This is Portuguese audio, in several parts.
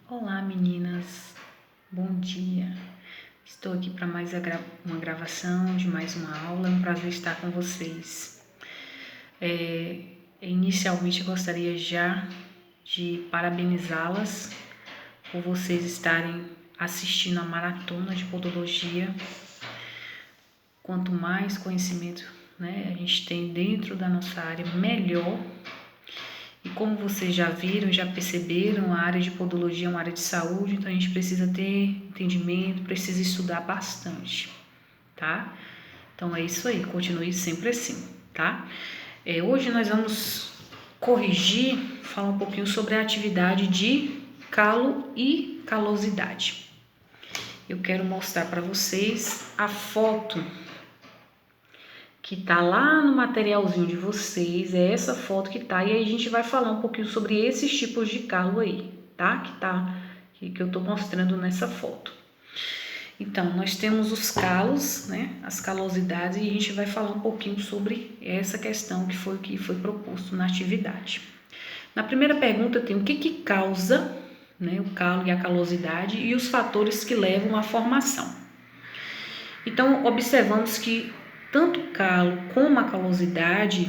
Olá meninas, bom dia. Estou aqui para mais uma gravação de mais uma aula, é um prazer estar com vocês. Inicialmente eu gostaria já de parabenizá-las por vocês estarem assistindo a maratona de podologia. Quanto mais conhecimento, a gente tem dentro da nossa área, melhor. E como vocês já viram, já perceberam, a área de podologia é uma área de saúde, então a gente precisa ter entendimento, precisa estudar bastante, tá? Então é isso aí, continue sempre assim, tá? Hoje nós vamos corrigir, falar um pouquinho sobre a atividade de calo e calosidade. Eu quero mostrar para vocês a foto que tá lá no materialzinho de vocês, é essa foto que tá, e aí a gente vai falar um pouquinho sobre esses tipos de calo aí, tá? Que eu tô mostrando nessa foto. Então, nós temos os calos, as calosidades, e a gente vai falar um pouquinho sobre essa questão que foi proposto na atividade. Na primeira pergunta tem o que causa, o calo e a calosidade e os fatores que levam à formação. Então, observamos que tanto o calo como a calosidade,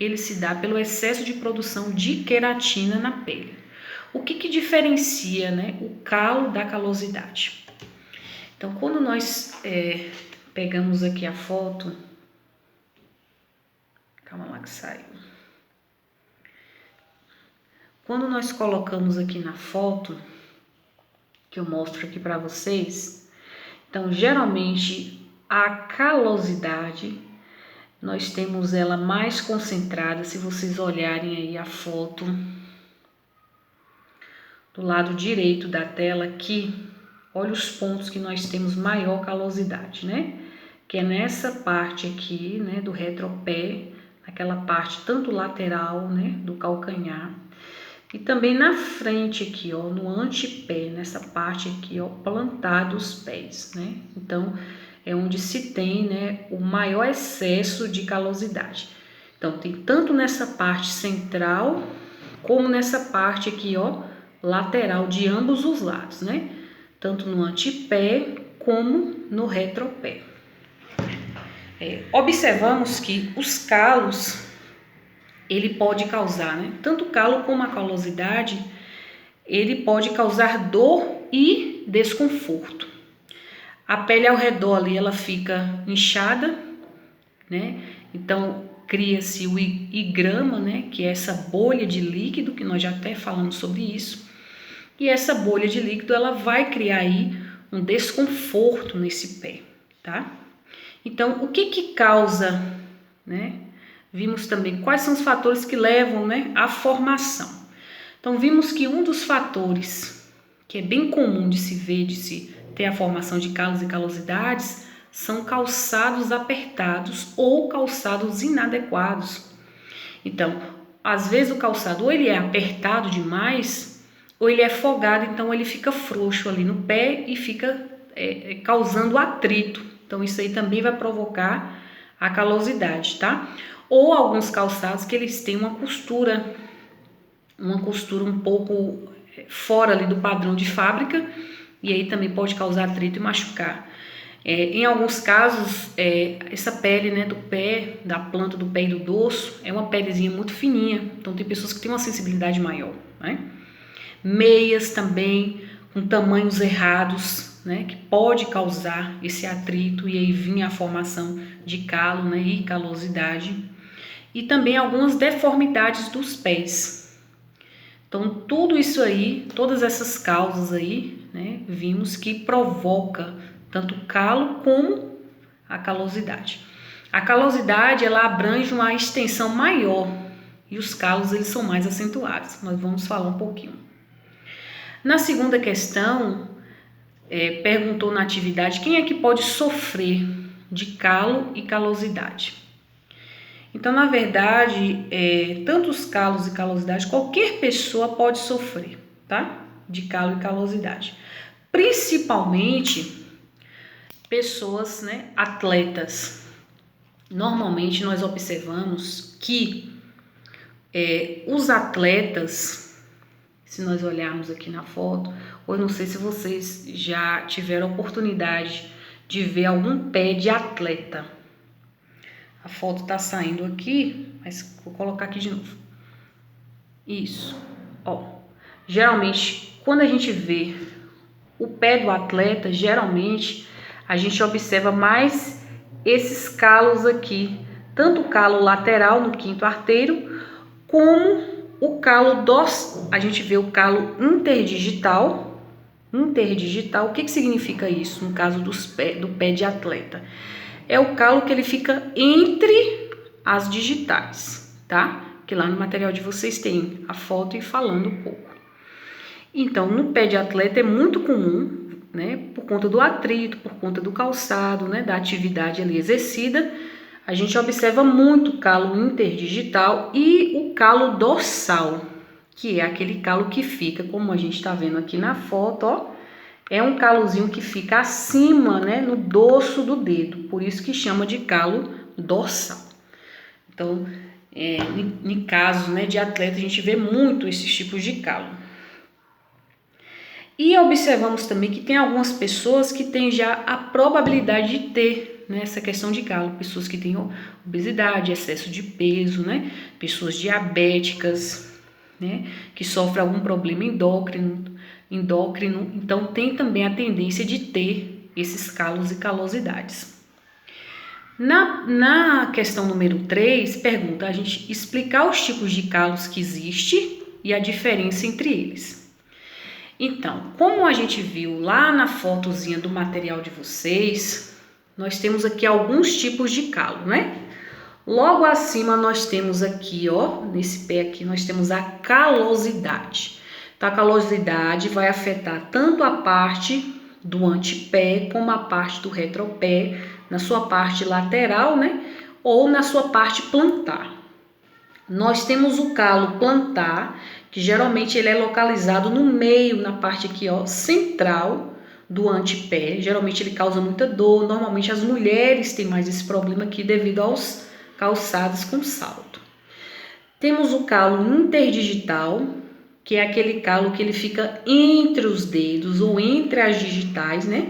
ele se dá pelo excesso de produção de queratina na pele. O que diferencia o calo da calosidade? Então, quando nós pegamos aqui a foto, calma lá que saiu. Quando nós colocamos aqui na foto, que eu mostro aqui para vocês, então, geralmente, a calosidade, nós temos ela mais concentrada, se vocês olharem aí a foto do lado direito da tela aqui, olha os pontos que nós temos maior calosidade, que é nessa parte aqui, do retropé, aquela parte tanto lateral, do calcanhar, e também na frente aqui, ó, no antepé, nessa parte aqui, ó, plantar dos pés, Então, é onde se tem, o maior excesso de calosidade. Então, tem tanto nessa parte central, como nessa parte aqui, ó, lateral de ambos os lados, Tanto no antepé, como no retropé. Observamos que os calos, ele pode causar, tanto o calo como a calosidade, ele pode causar dor e desconforto. A pele ao redor ali, ela fica inchada, Então, cria-se o igrama, que é essa bolha de líquido, que nós já até falamos sobre isso. E essa bolha de líquido, ela vai criar aí um desconforto nesse pé, tá? Então, o que causa, Vimos também quais são os fatores que levam, à formação. Então, vimos que um dos fatores que é bem comum de se ver, de se ter a formação de calos e calosidades, são calçados apertados ou calçados inadequados. Então, às vezes o calçado ou ele é apertado demais, ou ele é folgado, então ele fica frouxo ali no pé e fica causando atrito. Então, isso aí também vai provocar a calosidade, tá? Ou alguns calçados que eles têm uma costura um pouco fora ali do padrão de fábrica, e aí também pode causar atrito e machucar. Em alguns casos, essa pele do pé, da planta do pé e do dorso, é uma pelezinha muito fininha, então tem pessoas que têm uma sensibilidade maior, Meias também, com tamanhos errados, que pode causar esse atrito e aí vir a formação de calo, e calosidade. E também algumas deformidades dos pés. Então, tudo isso aí, todas essas causas aí, vimos que provoca tanto o calo como a calosidade. A calosidade, ela abrange uma extensão maior e os calos, eles são mais acentuados. Nós vamos falar um pouquinho. Na segunda questão, perguntou na atividade quem é que pode sofrer de calo e calosidade. Então, na verdade, tanto os calos e calosidade, qualquer pessoa pode sofrer, tá? De calo e calosidade. Principalmente pessoas, atletas. Normalmente, nós observamos que os atletas, se nós olharmos aqui na foto, ou eu não sei se vocês já tiveram a oportunidade de ver algum pé de atleta. A foto está saindo aqui, mas vou colocar aqui de novo. Isso, ó. Geralmente, quando a gente vê o pé do atleta, geralmente a gente observa mais esses calos aqui, tanto o calo lateral no quinto arteiro, como o calo a gente vê o calo interdigital. Interdigital, o que significa isso no caso do pé de atleta? É o calo que ele fica entre as digitais, tá? Que lá no material de vocês tem a foto e falando um pouco. Então, no pé de atleta é muito comum, né? Por conta do atrito, por conta do calçado, né? Da atividade ali exercida, a gente observa muito o calo interdigital e o calo dorsal, que é aquele calo que fica, como a gente está vendo aqui na foto, ó. É um calozinho que fica acima, né, no dorso do dedo, por isso que chama de calo dorsal. Então, em casos, né, de atleta, a gente vê muito esses tipos de calo. E observamos também que tem algumas pessoas que têm já a probabilidade de ter, né, essa questão de calo, pessoas que têm obesidade, excesso de peso, né, pessoas diabéticas, né, que sofrem algum problema endócrino, então tem também a tendência de ter esses calos e calosidades. Na questão número 3, pergunta a gente explicar os tipos de calos que existem e a diferença entre eles. Então, como a gente viu lá na fotozinha do material de vocês, nós temos aqui alguns tipos de calo, né? Logo acima nós temos aqui, ó, nesse pé aqui, nós temos a calosidade. Então, a calosidade vai afetar tanto a parte do antepé como a parte do retropé, na sua parte lateral, né? Ou na sua parte plantar. Nós temos o calo plantar, que geralmente ele é localizado no meio, na parte aqui, ó, central do antepé. Geralmente ele causa muita dor. Normalmente as mulheres têm mais esse problema aqui devido aos calçados com salto. Temos o calo interdigital, que é aquele calo que ele fica entre os dedos ou entre as digitais, né?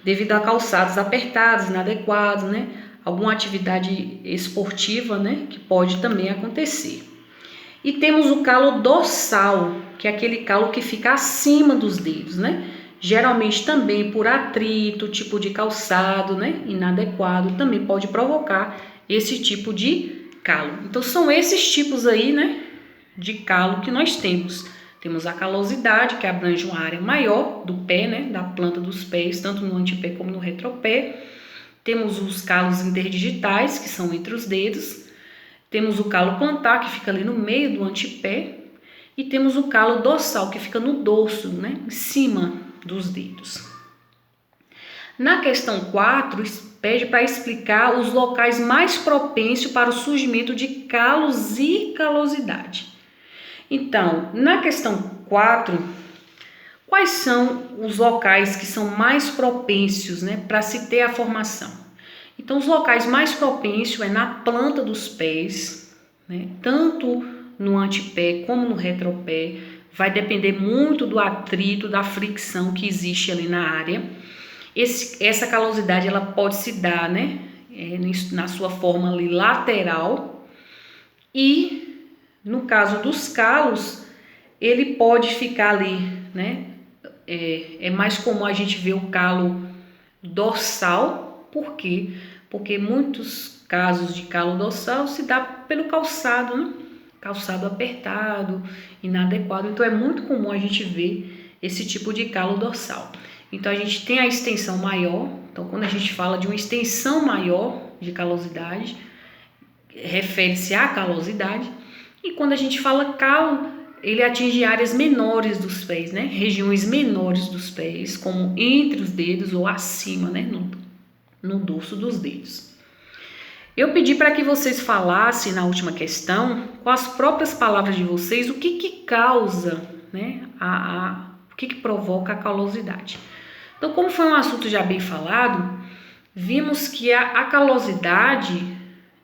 Devido a calçados apertados, inadequados, né? Alguma atividade esportiva, né? Que pode também acontecer. E temos o calo dorsal, que é aquele calo que fica acima dos dedos, né? Geralmente também por atrito, tipo de calçado, né? Inadequado, também pode provocar esse tipo de calo. Então são esses tipos aí, né? De calo que nós temos. Temos a calosidade, que abrange uma área maior do pé, né? Da planta dos pés, tanto no antepé como no retropé. Temos os calos interdigitais, que são entre os dedos. Temos o calo plantar, que fica ali no meio do antepé. E temos o calo dorsal, que fica no dorso, né? Em cima dos dedos. Na questão 4, pede para explicar os locais mais propensos para o surgimento de calos e calosidade. Então, na questão 4, quais são os locais que são mais propensos, né, para se ter a formação? Então, os locais mais propensos é na planta dos pés, né, tanto no antepé como no retropé. Vai depender muito do atrito, da fricção que existe ali na área. Essa calosidade ela pode se dar, né, na sua forma ali lateral, e no caso dos calos, ele pode ficar ali, né? É mais comum a gente ver o calo dorsal. Por quê? Porque muitos casos de calo dorsal se dá pelo calçado, né? Calçado apertado, inadequado. Então é muito comum a gente ver esse tipo de calo dorsal. Então a gente tem a extensão maior. Então quando a gente fala de uma extensão maior de calosidade, refere-se à calosidade. E quando a gente fala calo, ele atinge áreas menores dos pés, né? Regiões menores dos pés, como entre os dedos ou acima, né? No dorso dos dedos. Eu pedi para que vocês falassem na última questão, com as próprias palavras de vocês, o que causa, né? O que provoca a calosidade. Então, como foi um assunto já bem falado, vimos que a calosidade,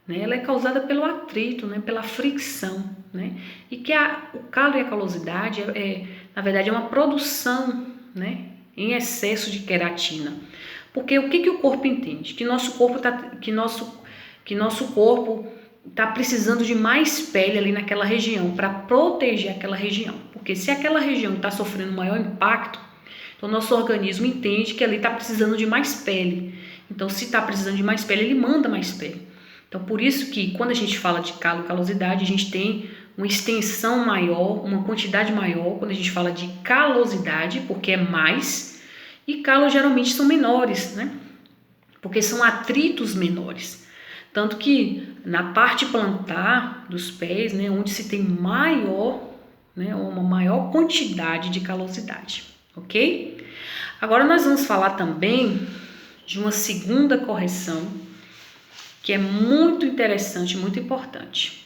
né, ela é causada pelo atrito, né, pela fricção. né? E que o calo e a calosidade na verdade, é uma produção, né, em excesso de queratina. Porque o que o corpo entende? Que nosso corpo está precisando de mais pele ali naquela região para proteger aquela região. Porque se aquela região está sofrendo maior impacto, então nosso organismo entende que ali está precisando de mais pele. Então, se está precisando de mais pele, ele manda mais pele. Então, por isso que quando a gente fala de calo e calosidade, a gente tem uma extensão maior, uma quantidade maior quando a gente fala de calosidade, porque é mais, e calos geralmente são menores, né? Porque são atritos menores. Tanto que na parte plantar dos pés, né, onde se tem maior, né, uma maior quantidade de calosidade, ok? Agora nós vamos falar também de uma segunda correção que é muito interessante, muito importante.